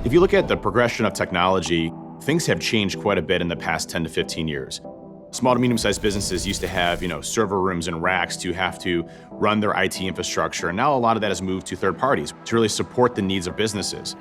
If you look at the progression of technology, things have changed quite a bit in the past 10 to 15 years. Small to medium-sized businesses used to have, server rooms and racks to have to run their IT infrastructure. And now a lot of that has moved to third parties to really support the needs of businesses.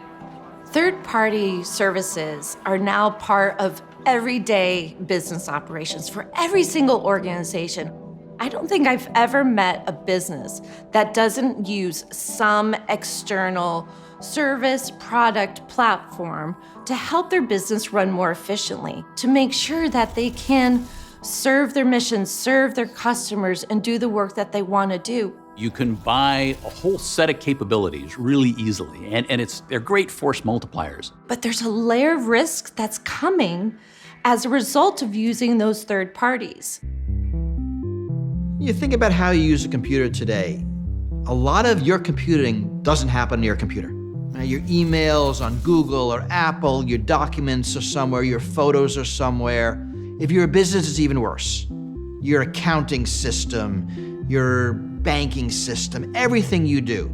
Third-party services are now part of everyday business operations for every single organization. I don't think I've ever met a business that doesn't use some external service, product, platform to help their business run more efficiently, to make sure that they can serve their mission, serve their customers, and do the work that they want to do. You can buy a whole set of capabilities really easily, and they're great force multipliers. But there's a layer of risk that's coming as a result of using those third parties. You think about how you use a computer today. A lot of your computing doesn't happen on your computer. Your emails on Google or Apple, your documents are somewhere, your photos are somewhere. If you're a business, it's even worse. Your accounting system, your banking system, everything you do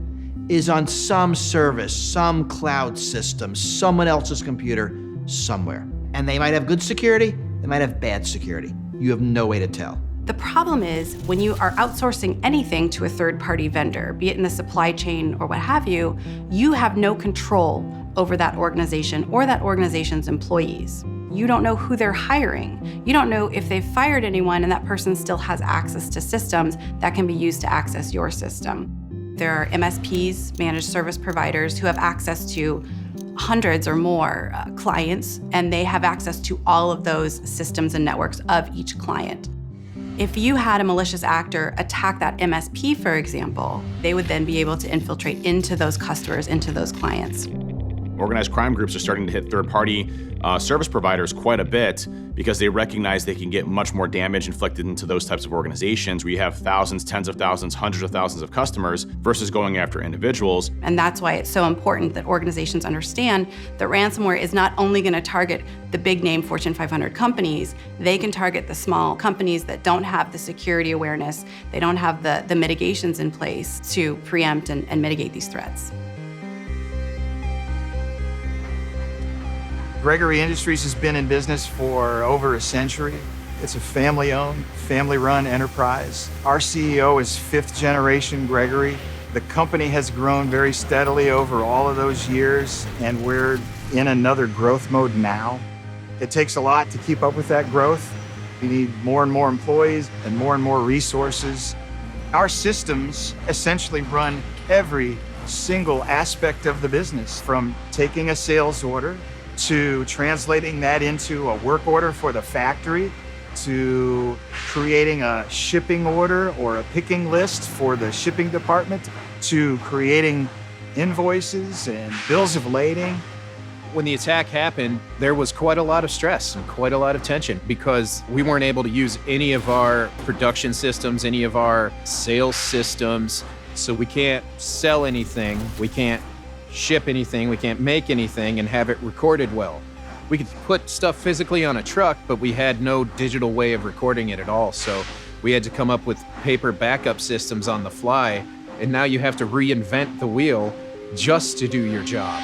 is on some service, some cloud system, someone else's computer, somewhere. And they might have good security, they might have bad security. You have no way to tell. The problem is when you are outsourcing anything to a third-party vendor, be it in the supply chain or what have you have no control over that organization or that organization's employees. You don't know who they're hiring. You don't know if they've fired anyone and that person still has access to systems that can be used to access your system. There are MSPs, managed service providers, who have access to hundreds or more clients, and they have access to all of those systems and networks of each client. If you had a malicious actor attack that MSP, for example, they would then be able to infiltrate into those customers, into those clients. Organized crime groups are starting to hit third-party service providers quite a bit because they recognize they can get much more damage inflicted into those types of organizations where you have thousands, tens of thousands, hundreds of thousands of customers versus going after individuals. And that's why it's so important that organizations understand that ransomware is not only going to target the big name Fortune 500 companies, they can target the small companies that don't have the security awareness, they don't have the mitigations in place to preempt and mitigate these threats. Gregory Industries has been in business for over a century. It's a family-owned, family-run enterprise. Our CEO is fifth generation Gregory. The company has grown very steadily over all of those years, and we're in another growth mode now. It takes a lot to keep up with that growth. You need more and more employees and more resources. Our systems essentially run every single aspect of the business, from taking a sales order to translating that into a work order for the factory, to creating a shipping order or a picking list for the shipping department, to creating invoices and bills of lading. When the attack happened, there was quite a lot of stress and quite a lot of tension because we weren't able to use any of our production systems, any of our sales systems. So we can't sell anything, we can't ship anything, we can't make anything and have it recorded well. We could put stuff physically on a truck, but we had no digital way of recording it at all. So we had to come up with paper backup systems on the fly, and now you have to reinvent the wheel just to do your job.